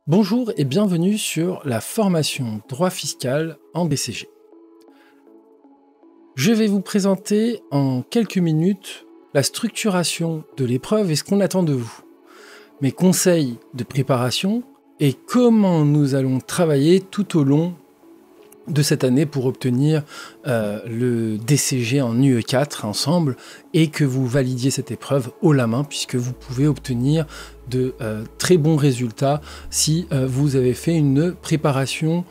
Bonjour et bienvenue sur la formation droit fiscal en DCG. Je vais vous présenter en quelques minutes la structuration de l'épreuve et ce qu'on attend de vous, mes conseils de préparation et comment nous allons travailler tout au long de cette année pour obtenir le DCG en UE4 ensemble et que vous validiez cette épreuve haut la main puisque vous pouvez obtenir de très bons résultats si vous avez fait une préparation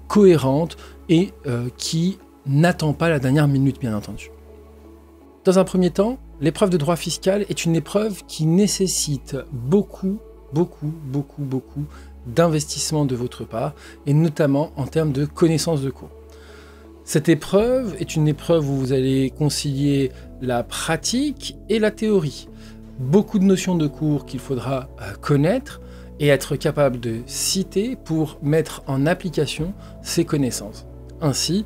cohérente et qui n'attend pas la dernière minute bien entendu. Dans un premier temps, l'épreuve de droit fiscal est une épreuve qui nécessite beaucoup d'investissement de votre part, et notamment en termes de connaissance de cours. Cette épreuve est une épreuve où vous allez concilier la pratique et la théorie. Beaucoup de notions de cours qu'il faudra connaître et être capable de citer pour mettre en application ces connaissances. Ainsi,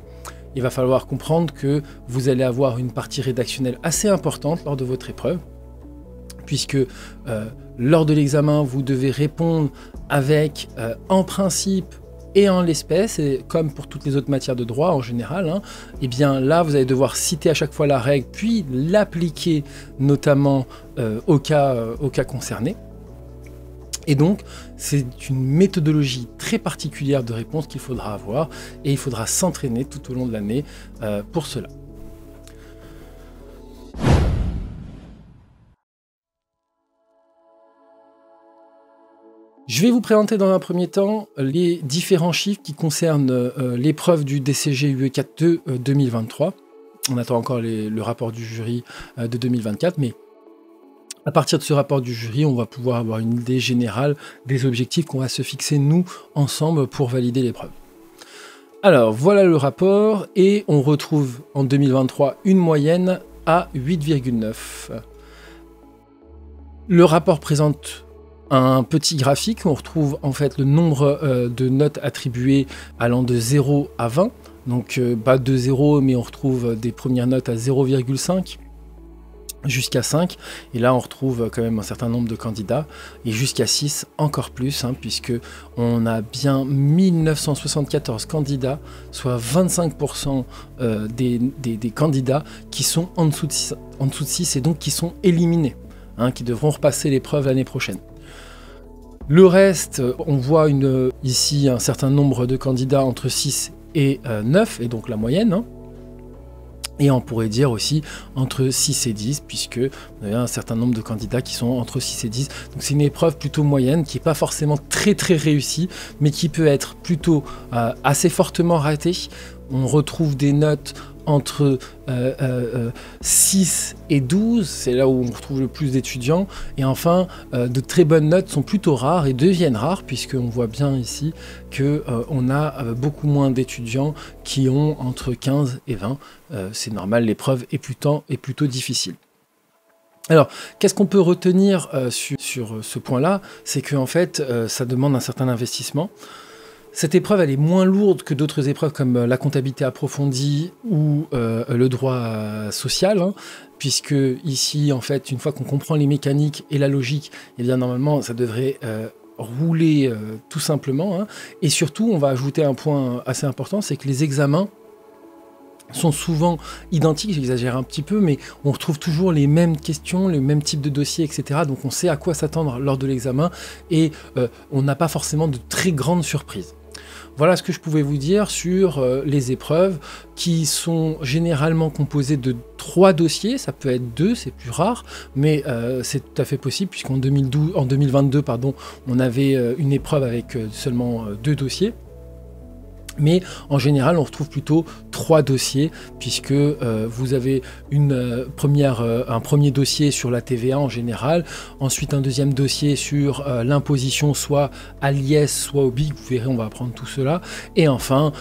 il va falloir comprendre que vous allez avoir une partie rédactionnelle assez importante lors de votre épreuve, puisque lors de l'examen, vous devez répondre avec, en principe et en l'espèce, et comme pour toutes les autres matières de droit en général, et bien là, vous allez devoir citer à chaque fois la règle, puis l'appliquer notamment au cas concerné. Et donc, c'est une méthodologie très particulière de réponse qu'il faudra avoir, et il faudra s'entraîner tout au long de l'année pour cela. Je vais vous présenter dans un premier temps les différents chiffres qui concernent l'épreuve du DCG UE4 de 2023. On attend encore le rapport du jury de 2024, mais à partir de ce rapport du jury, on va pouvoir avoir une idée générale des objectifs qu'on va se fixer nous ensemble pour valider l'épreuve. Alors voilà le rapport et on retrouve en 2023 une moyenne à 8,9. Le rapport présente un petit graphique où on retrouve en fait le nombre de notes attribuées allant de 0 à 20. Donc pas de 0, mais on retrouve des premières notes à 0,5 jusqu'à 5. Et là, on retrouve quand même un certain nombre de candidats. Et jusqu'à 6, encore plus, puisque on a bien 1974 candidats, soit 25% des candidats qui sont en dessous de 6 et donc qui sont éliminés, qui devront repasser l'épreuve l'année prochaine. Le reste, on voit ici un certain nombre de candidats entre 6 et 9, et donc la moyenne. Et on pourrait dire aussi entre 6 et 10, puisque vous avez un certain nombre de candidats qui sont entre 6 et 10. Donc c'est une épreuve plutôt moyenne, qui n'est pas forcément très réussie, mais qui peut être plutôt assez fortement ratée. On retrouve des notes entre 6 et 12, c'est là où on retrouve le plus d'étudiants. Et enfin, de très bonnes notes sont plutôt rares et deviennent rares, puisqu'on voit bien ici qu'on a beaucoup moins d'étudiants qui ont entre 15 et 20. C'est normal, l'épreuve est plutôt difficile. Alors, qu'est-ce qu'on peut retenir sur ce point-là? C'est qu'en fait, ça demande un certain investissement. Cette épreuve, elle est moins lourde que d'autres épreuves comme la comptabilité approfondie ou le droit social, puisque ici, en fait, une fois qu'on comprend les mécaniques et la logique, eh bien normalement, ça devrait rouler tout simplement. Et surtout, on va ajouter un point assez important, c'est que les examens sont souvent identiques, j'exagère un petit peu, mais on retrouve toujours les mêmes questions, le même type de dossier, etc. Donc on sait à quoi s'attendre lors de l'examen et on n'a pas forcément de très grandes surprises. Voilà ce que je pouvais vous dire sur les épreuves qui sont généralement composées de 3 dossiers. Ça peut être 2, c'est plus rare, mais c'est tout à fait possible puisqu'en 2022, on avait une épreuve avec seulement 2 dossiers. Mais en général, on retrouve plutôt 3 dossiers, puisque vous avez un premier dossier sur la TVA en général, ensuite un deuxième dossier sur l'imposition, soit à l'IS, soit au BIC, vous verrez, on va apprendre tout cela, et enfin,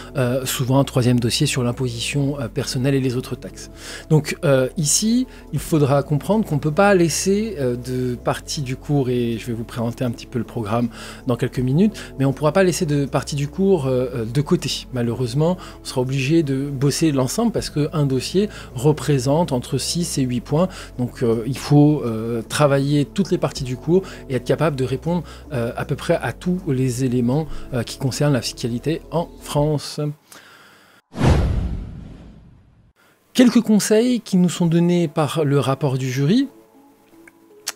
souvent un troisième dossier sur l'imposition personnelle et les autres taxes. Donc ici, il faudra comprendre qu'on ne peut pas laisser de partie du cours, et je vais vous présenter un petit peu le programme dans quelques minutes, mais on ne pourra pas laisser de partie du cours de côté côté. Malheureusement, on sera obligé de bosser l'ensemble parce qu'un dossier représente entre 6 et 8 points. Donc il faut travailler toutes les parties du cours et être capable de répondre à peu près à tous les éléments qui concernent la fiscalité en France. Quelques conseils qui nous sont donnés par le rapport du jury.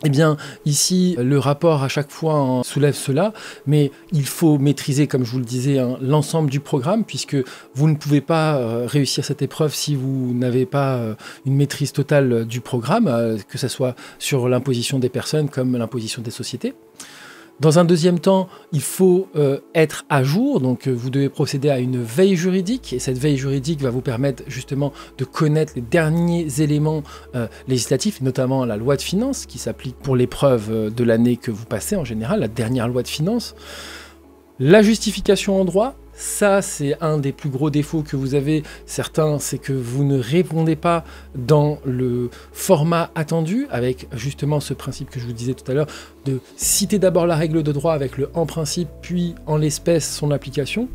Eh bien, ici, le rapport à chaque fois soulève cela, mais il faut maîtriser, comme je vous le disais, l'ensemble du programme, puisque vous ne pouvez pas réussir cette épreuve si vous n'avez pas une maîtrise totale du programme, que ce soit sur l'imposition des personnes comme l'imposition des sociétés. Dans un deuxième temps, il faut être à jour, donc vous devez procéder à une veille juridique, et cette veille juridique va vous permettre justement de connaître les derniers éléments législatifs, notamment la loi de finances, qui s'applique pour l'épreuve de l'année que vous passez en général, la dernière loi de finances. La justification en droit, ça c'est un des plus gros défauts que vous avez. Certains, c'est que vous ne répondez pas dans le format attendu, avec justement ce principe que je vous disais tout à l'heure, de citer d'abord la règle de droit avec le en principe, puis en l'espèce son application.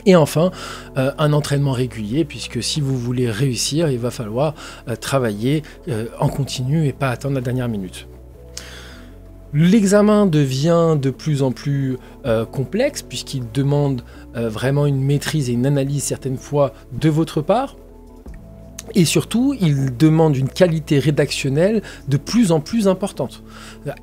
Et enfin, un entraînement régulier, puisque si vous voulez réussir, il va falloir travailler en continu et pas attendre la dernière minute. L'examen devient de plus en plus complexe puisqu'il demande vraiment une maîtrise et une analyse certaines fois de votre part. Et surtout, il demande une qualité rédactionnelle de plus en plus importante.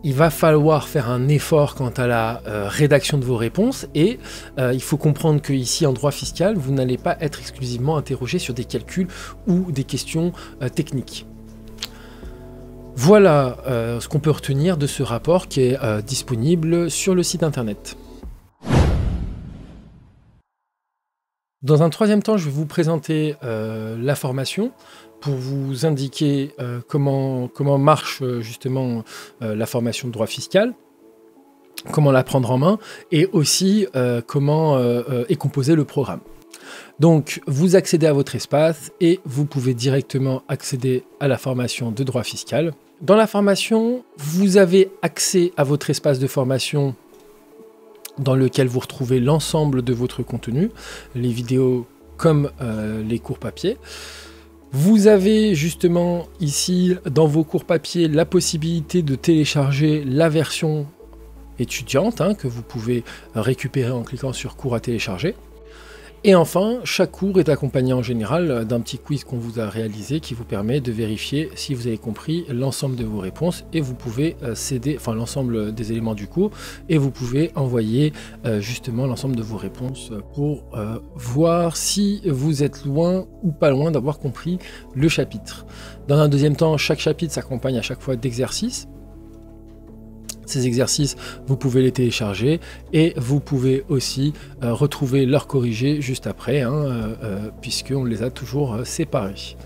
Il va falloir faire un effort quant à la rédaction de vos réponses et il faut comprendre qu'ici, en droit fiscal, vous n'allez pas être exclusivement interrogé sur des calculs ou des questions techniques. Voilà ce qu'on peut retenir de ce rapport qui est disponible sur le site internet. Dans un troisième temps, je vais vous présenter la formation pour vous indiquer comment marche justement la formation de droit fiscal, comment la prendre en main et aussi comment est composé le programme. Donc, vous accédez à votre espace et vous pouvez directement accéder à la formation de droit fiscal. Dans la formation, vous avez accès à votre espace de formation dans lequel vous retrouvez l'ensemble de votre contenu, les vidéos comme les cours papier. Vous avez justement ici, dans vos cours papier, la possibilité de télécharger la version étudiante que vous pouvez récupérer en cliquant sur cours à télécharger. Et enfin, chaque cours est accompagné en général d'un petit quiz qu'on vous a réalisé qui vous permet de vérifier si vous avez compris l'ensemble de vos réponses et vous pouvez l'ensemble des éléments du cours et vous pouvez envoyer justement l'ensemble de vos réponses pour voir si vous êtes loin ou pas loin d'avoir compris le chapitre. Dans un deuxième temps, chaque chapitre s'accompagne à chaque fois d'exercices. Ces exercices, vous pouvez les télécharger et vous pouvez aussi retrouver leurs corrigés juste après, puisqu'on les a toujours séparés.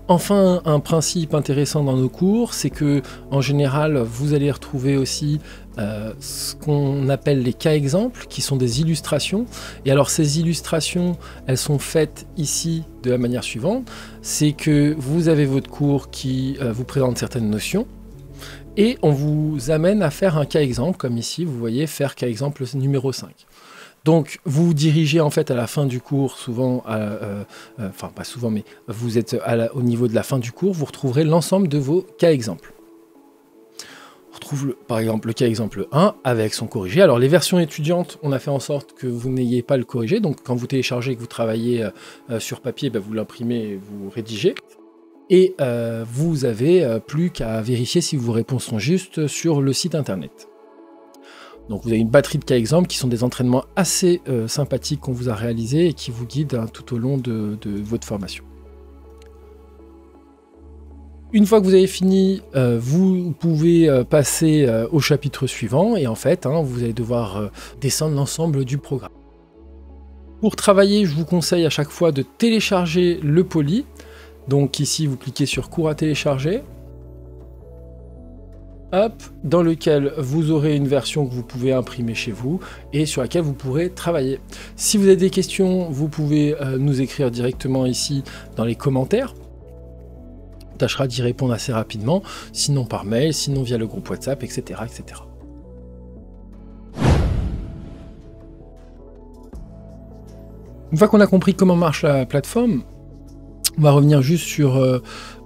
Enfin, un principe intéressant dans nos cours, c'est que en général, vous allez retrouver aussi ce qu'on appelle les cas exemples, qui sont des illustrations. Et alors, ces illustrations, elles sont faites ici de la manière suivante. C'est que vous avez votre cours qui vous présente certaines notions. Et on vous amène à faire un cas exemple, comme ici, vous voyez, faire cas exemple numéro 5. Donc, vous vous dirigez en fait à la fin du cours, souvent, enfin pas souvent, mais vous êtes au niveau de la fin du cours, vous retrouverez l'ensemble de vos cas exemples. On retrouve par exemple le cas exemple 1 avec son corrigé. Alors, les versions étudiantes, on a fait en sorte que vous n'ayez pas le corrigé. Donc, quand vous téléchargez et que vous travaillez sur papier, vous l'imprimez et vous rédigez. Et vous avez plus qu'à vérifier si vos réponses sont justes sur le site internet. Donc vous avez une batterie de cas exemples qui sont des entraînements assez sympathiques qu'on vous a réalisés et qui vous guident tout au long de votre formation. Une fois que vous avez fini, vous pouvez passer au chapitre suivant et en fait, vous allez devoir descendre l'ensemble du programme. Pour travailler, je vous conseille à chaque fois de télécharger le Poly. Donc ici, vous cliquez sur cours à télécharger, dans lequel vous aurez une version que vous pouvez imprimer chez vous et sur laquelle vous pourrez travailler. Si vous avez des questions, vous pouvez nous écrire directement ici dans les commentaires. On tâchera d'y répondre assez rapidement, sinon par mail, sinon via le groupe WhatsApp, etc., etc. Une fois qu'on a compris comment marche la plateforme, on va revenir juste sur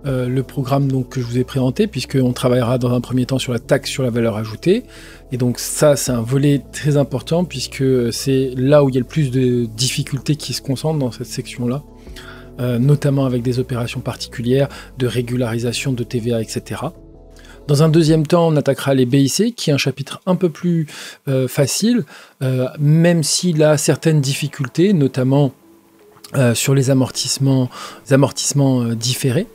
le programme donc, que je vous ai présenté, puisqu'on travaillera dans un premier temps sur la taxe sur la valeur ajoutée. Et donc ça, c'est un volet très important, puisque c'est là où il y a le plus de difficultés qui se concentrent dans cette section-là, notamment avec des opérations particulières de régularisation de TVA, etc. Dans un deuxième temps, on attaquera les BIC, qui est un chapitre un peu plus facile, même s'il a certaines difficultés, notamment sur les amortissements différés.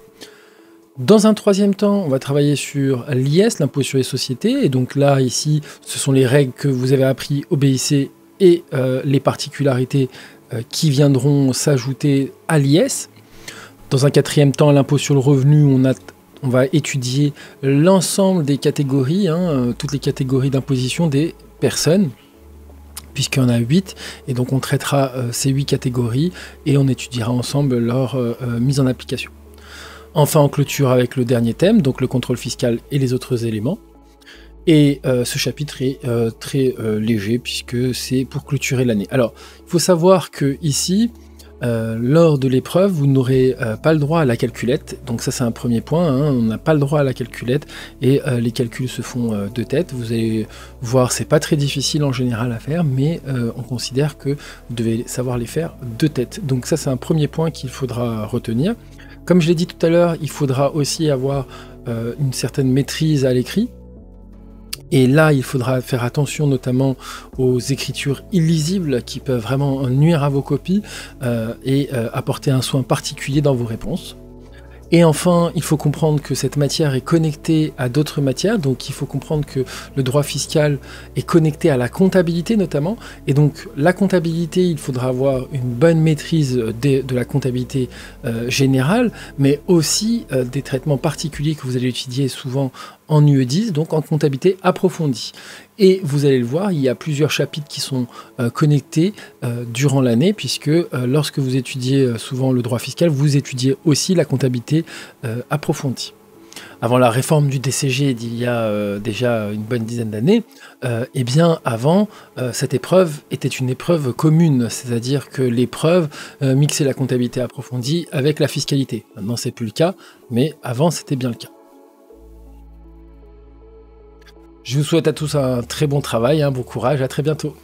Dans un troisième temps, on va travailler sur l'IS, l'impôt sur les sociétés, et donc là, ici, ce sont les règles que vous avez apprises au BIC et les particularités qui viendront s'ajouter à l'IS. Dans un quatrième temps, l'impôt sur le revenu, on va étudier l'ensemble des catégories, toutes les catégories d'imposition des personnes, puisqu'il y en a 8, et donc on traitera ces 8 catégories, et on étudiera ensemble leur mise en application. Enfin, on clôture avec le dernier thème, donc le contrôle fiscal et les autres éléments. Et ce chapitre est très léger, puisque c'est pour clôturer l'année. Alors, il faut savoir que ici, lors de l'épreuve, vous n'aurez pas le droit à la calculette, donc ça c'est un premier point, on n'a pas le droit à la calculette, et les calculs se font de tête. Vous allez voir, c'est pas très difficile en général à faire, mais on considère que vous devez savoir les faire de tête. Donc ça c'est un premier point qu'il faudra retenir. Comme je l'ai dit tout à l'heure, il faudra aussi avoir une certaine maîtrise à l'écrit. Et là, il faudra faire attention notamment aux écritures illisibles qui peuvent vraiment nuire à vos copies et apporter un soin particulier dans vos réponses. Et enfin, il faut comprendre que cette matière est connectée à d'autres matières, donc il faut comprendre que le droit fiscal est connecté à la comptabilité notamment, et donc la comptabilité, il faudra avoir une bonne maîtrise de la comptabilité générale, mais aussi des traitements particuliers que vous allez étudier souvent en UE10, donc en comptabilité approfondie. Et vous allez le voir, il y a plusieurs chapitres qui sont connectés durant l'année, puisque lorsque vous étudiez souvent le droit fiscal, vous étudiez aussi la comptabilité approfondie. Avant la réforme du DCG d'il y a déjà une bonne dizaine d'années, eh bien avant, cette épreuve était une épreuve commune, c'est-à-dire que l'épreuve mixait la comptabilité approfondie avec la fiscalité. Maintenant, c'est plus le cas, mais avant, c'était bien le cas. Je vous souhaite à tous un très bon travail, bon courage, à très bientôt.